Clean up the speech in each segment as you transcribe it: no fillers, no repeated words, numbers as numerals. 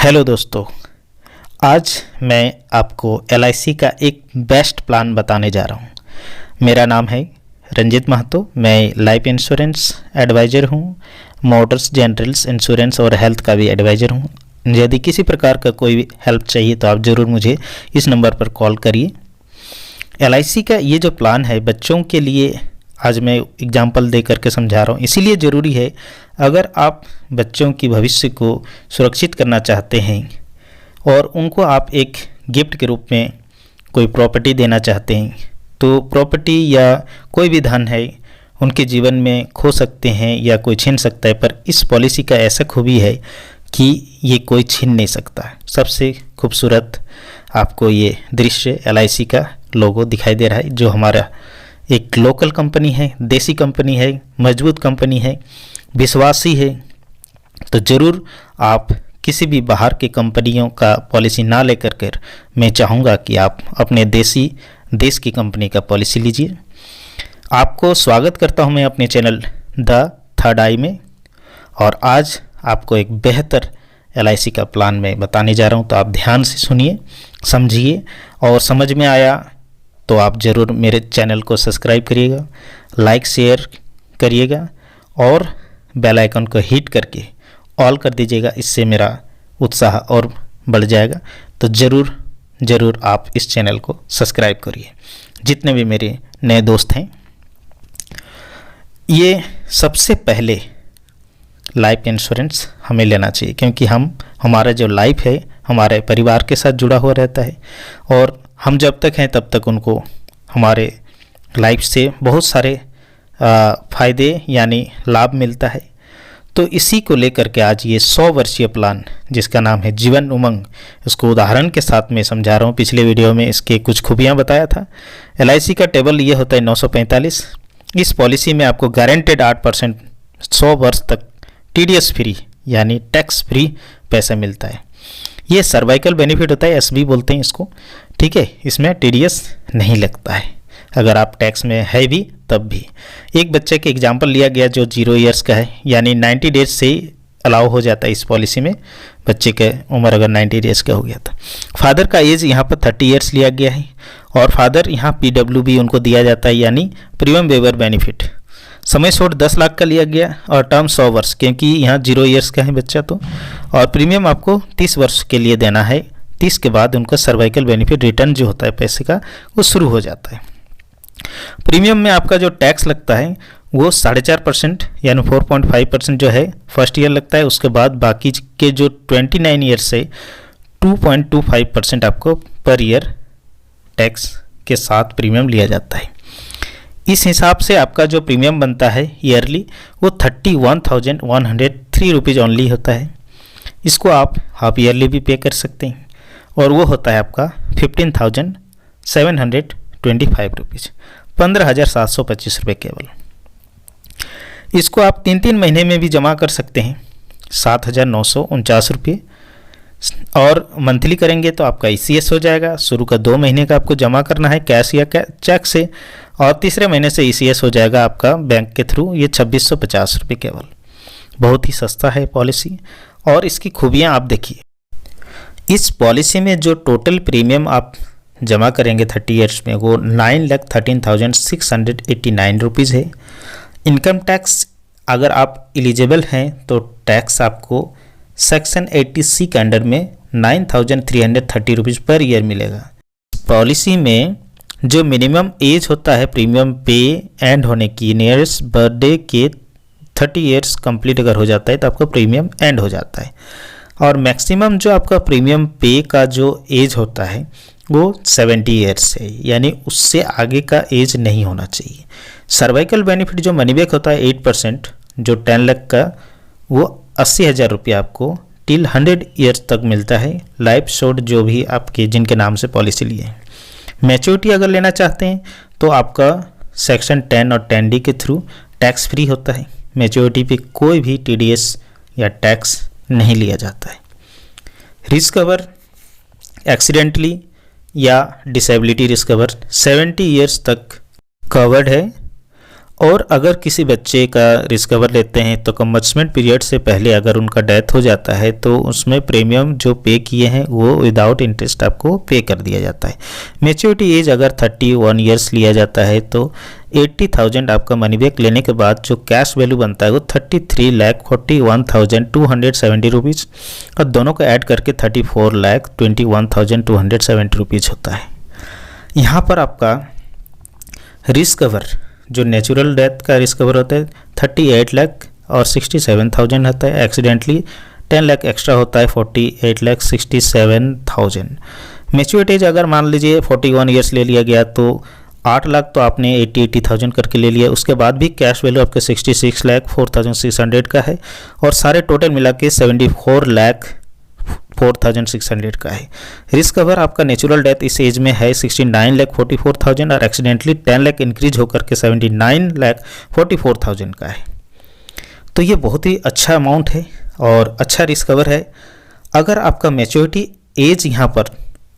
Hello दोस्तों, आज मैं आपको LIC का एक बेस्ट प्लान बताने जा रहा हूँ। मेरा नाम है रंजित महतो। मैं लाइफ इंश्योरेंस एडवाइज़र हूँ, मोटर्स जनरल्स इंश्योरेंस और हेल्थ का भी एडवाइज़र हूँ। यदि किसी प्रकार का कोई भी हेल्प चाहिए तो आप ज़रूर मुझे इस नंबर पर कॉल करिए। LIC का ये जो प्लान है बच्चों के लिए आज मैं एग्जाम्पल दे करके समझा रहा हूँ, इसीलिए ज़रूरी है। अगर आप बच्चों की भविष्य को सुरक्षित करना चाहते हैं और उनको आप एक गिफ्ट के रूप में कोई प्रॉपर्टी देना चाहते हैं, तो प्रॉपर्टी या कोई भी धन है उनके जीवन में खो सकते हैं या कोई छीन सकता है, पर इस पॉलिसी का ऐसा खूबी है कि ये कोई छीन नहीं सकता। सबसे खूबसूरत आपको ये दृश्य LIC का लोगो दिखाई दे रहा है, जो हमारा एक लोकल कंपनी है, देसी कंपनी है, मजबूत कंपनी है, विश्वासी है। तो ज़रूर आप किसी भी बाहर की कंपनियों का पॉलिसी ना लेकर कर मैं चाहूँगा कि आप अपने देश की कंपनी का पॉलिसी लीजिए। आपको स्वागत करता हूँ मैं अपने चैनल द थर्ड आई में, और आज आपको एक बेहतर LIC का प्लान मैं बताने जा रहा हूँ। तो आप ध्यान से सुनिए, समझिए, और समझ में आया तो आप ज़रूर मेरे चैनल को सब्सक्राइब करिएगा, लाइक शेयर करिएगा और बेल आइकन को हिट करके ऑल कर दीजिएगा। इससे मेरा उत्साह और बढ़ जाएगा। तो ज़रूर आप इस चैनल को सब्सक्राइब करिए। जितने भी मेरे नए दोस्त हैं, ये सबसे पहले लाइफ इंश्योरेंस हमें लेना चाहिए, क्योंकि हमारा जो लाइफ है हमारे परिवार के साथ जुड़ा हुआ रहता है, और हम जब तक हैं तब तक उनको हमारे लाइफ से बहुत सारे फ़ायदे यानी लाभ मिलता है। तो इसी को लेकर के आज ये 100 वर्षीय प्लान, जिसका नाम है जीवन उमंग, उसको उदाहरण के साथ मैं समझा रहा हूँ। पिछले वीडियो में इसके कुछ खूबियाँ बताया था। LIC का टेबल ये होता है 945। इस पॉलिसी में आपको गारंटेड 8% 100 वर्ष तक TDS फ्री यानी टैक्स फ्री पैसा मिलता है। ये सर्वाइकल बेनिफिट होता है, SB बोलते हैं इसको, ठीक है। इसमें TDS नहीं लगता है अगर आप टैक्स में है भी तब भी। एक बच्चे के एग्जाम्पल लिया गया जो 0 ईयर्स का है, यानी 90 डेज से अलाउ हो जाता है इस पॉलिसी में। बच्चे के उम्र अगर 90 डेज का हो गया था। फादर का एज यहाँ पर 30 ईयर्स लिया गया है, और फादर यहाँ PWB उनको दिया जाता है, यानी प्रीमियम वेवर बेनिफिट। समय शोट 10 लाख का लिया गया और टर्म 100 वर्ष, क्योंकि यहाँ 0 ईयर्स का है बच्चा तो। और प्रीमियम आपको 30 वर्ष के लिए देना है। 30 के बाद उनका सर्वाइकल बेनिफिट रिटर्न जो होता है पैसे का, वो शुरू हो जाता है। प्रीमियम में आपका जो टैक्स लगता है वो 4.5% यानी 4.5% जो है फर्स्ट ईयर लगता है। उसके बाद बाकी के जो 29 ईयर से 2.25% आपको पर ईयर टैक्स के साथ प्रीमियम लिया जाता है। इस हिसाब से आपका जो प्रीमियम बनता है ईयरली वो 31,103 रुपीज़ ओनली होता है। इसको आप हाफ ईयरली भी पे कर सकते हैं, और वो होता है आपका 15,725 रुपीज़, 15,725 रुपये केवल। इसको आप 3 महीने में भी जमा कर सकते हैं, 7,949 रुपये, और मंथली करेंगे तो आपका ECS हो जाएगा। शुरू का 2 महीने का आपको जमा करना है कैश या चेक से, और तीसरे महीने से ECS हो जाएगा आपका बैंक के थ्रू। ये 2,650 रुपये केवल। बहुत ही सस्ता है पॉलिसी, और इसकी खूबियाँ आप देखिए। इस पॉलिसी में जो टोटल प्रीमियम आप जमा करेंगे 30 ईयर्स में, वो 9,13,689 रुपीज़ है। इनकम टैक्स अगर आप एलिजिबल हैं तो टैक्स आपको सेक्शन 80C के अंडर में 9,330 रुपीज़ पर ईयर मिलेगा। पॉलिसी में जो मिनिमम एज होता है प्रीमियम पे एंड होने की, नियरेस्ट बर्थडे के 30 ईयर्स कंप्लीट अगर हो जाता है तो आपका प्रीमियम एंड हो जाता है। और मैक्सिमम जो आपका प्रीमियम पे का जो एज होता है वो 70 ईयर्स है, यानी उससे आगे का एज नहीं होना चाहिए। सर्वाइकल बेनिफिट जो मनी बैक होता है 8%, जो 10 लाख का, वो 80,000 रुपये आपको टिल 100 ईयर्स तक मिलता है। लाइफ शोर्ट जो भी आपके जिनके नाम से पॉलिसी लिए हैं। मैच्योरिटी अगर लेना चाहते हैं तो आपका सेक्शन 10 और 10D के थ्रू टैक्स फ्री होता है। मैच्योरिटी पे कोई भी TDS या टैक्स नहीं लिया जाता है। रिस्क कवर एक्सीडेंटली या डिसेबिलिटी रिस्क कवर 70 ईयर्स तक कवर्ड है, और अगर किसी बच्चे का रिस्क कवर लेते हैं तो कमेंसमेंट पीरियड से पहले अगर उनका डेथ हो जाता है तो उसमें प्रीमियम जो पे किए हैं वो विदाउट इंटरेस्ट आपको पे कर दिया जाता है। मैच्योरिटी एज अगर 31 ईयर्स लिया जाता है तो 80,000 आपका मनी बैक लेने के बाद जो कैश वैल्यू बनता है वो 33,41,270 रुपीज़ और दोनों को ऐड करके 34,21,270 रुपीज़ होता है। यहाँ पर आपका रिस्क कवर जो नेचुरल डेथ का रिस्क कवर होता है 38 लाख और 67,000 होता है। एक्सीडेंटली 10 लाख एक्स्ट्रा होता है 48,67,000। मैच्योरिटी एज अगर मान लीजिए 41 ईयर्स ले लिया गया तो 8 लाख तो आपने 80,000 करके ले लिया, उसके बाद भी कैश वैल्यू आपके 66,04,600 का है और सारे टोटल मिला के 74,04,600 का है। रिस्क कवर आपका नेचुरल डेथ इस एज में है 69,44,000 और एक्सीडेंटली 10 लाख इंक्रीज होकर के 79,44,000 का है। तो ये बहुत ही अच्छा अमाउंट है और अच्छा रिस्क कवर है। अगर आपका मैच्योरिटी एज यहाँ पर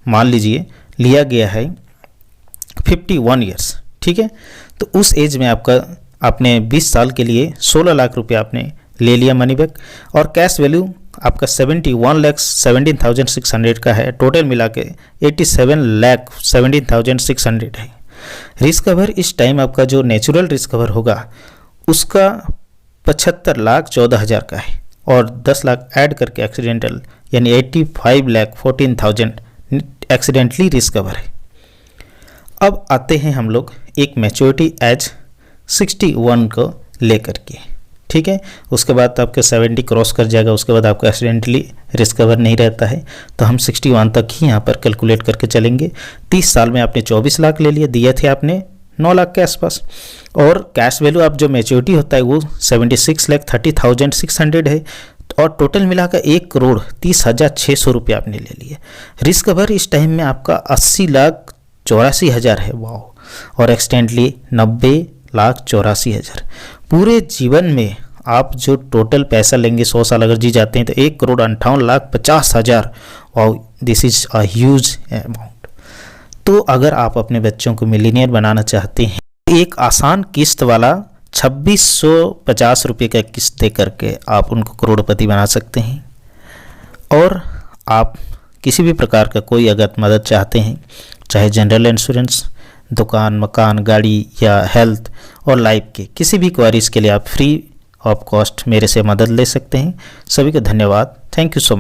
मान लीजिए लिया गया है 51 ईयर्स, ठीक है, तो उस एज में आपने 20 साल के लिए 16 लाख रुपये आपने ले लिया मनी बैक और कैश वैल्यू आपका 71,17,600 का है। टोटल मिला के 87,17,600 है। रिस्क कवर इस टाइम आपका जो नेचुरल रिस्क कवर होगा उसका 75,14,000 का है और 10 लाख ऐड करके एक्सीडेंटल यानी 85,14,000 एक्सीडेंटली रिस्क कवर है। अब आते हैं हम लोग एक मैच्योरिटी एज 61 को लेकर के, ठीक है। उसके बाद आपके 70 क्रॉस कर जाएगा, उसके बाद आपका एक्सीडेंटली रिस्क कवर नहीं रहता है, तो हम 61 तक ही यहाँ पर कैलकुलेट करके चलेंगे। 30 साल में आपने 24 लाख ले लिए, दिए थे आपने 9 लाख के आसपास और कैश वैल्यू आप जो मैच्योरिटी होता है वो 76,30,600 है और टोटल मिलाकर 1,30,600 रुपये आपने ले लिए। रिस्क कवर इस टाइम में आपका 80,84,000 है, वाह, और एक्सीडेंटली 90,84,000। पूरे जीवन में आप जो टोटल पैसा लेंगे 100 साल अगर जी जाते हैं तो 1,58,50,000। वाह, this is a huge amount. तो अगर आप अपने बच्चों को मिलीनियर बनाना चाहते हैं, एक आसान किस्त वाला 2,650 रुपये का किस्त दे करके आप उनको करोड़पति बना सकते हैं। और आप किसी भी प्रकार का कोई अगर मदद चाहते हैं, चाहे जनरल इंश्योरेंस, दुकान, मकान, गाड़ी या हेल्थ और लाइफ के किसी भी क्वारीज के लिए आप फ्री ऑफ कॉस्ट मेरे से मदद ले सकते हैं। सभी को धन्यवाद। Thank you so much.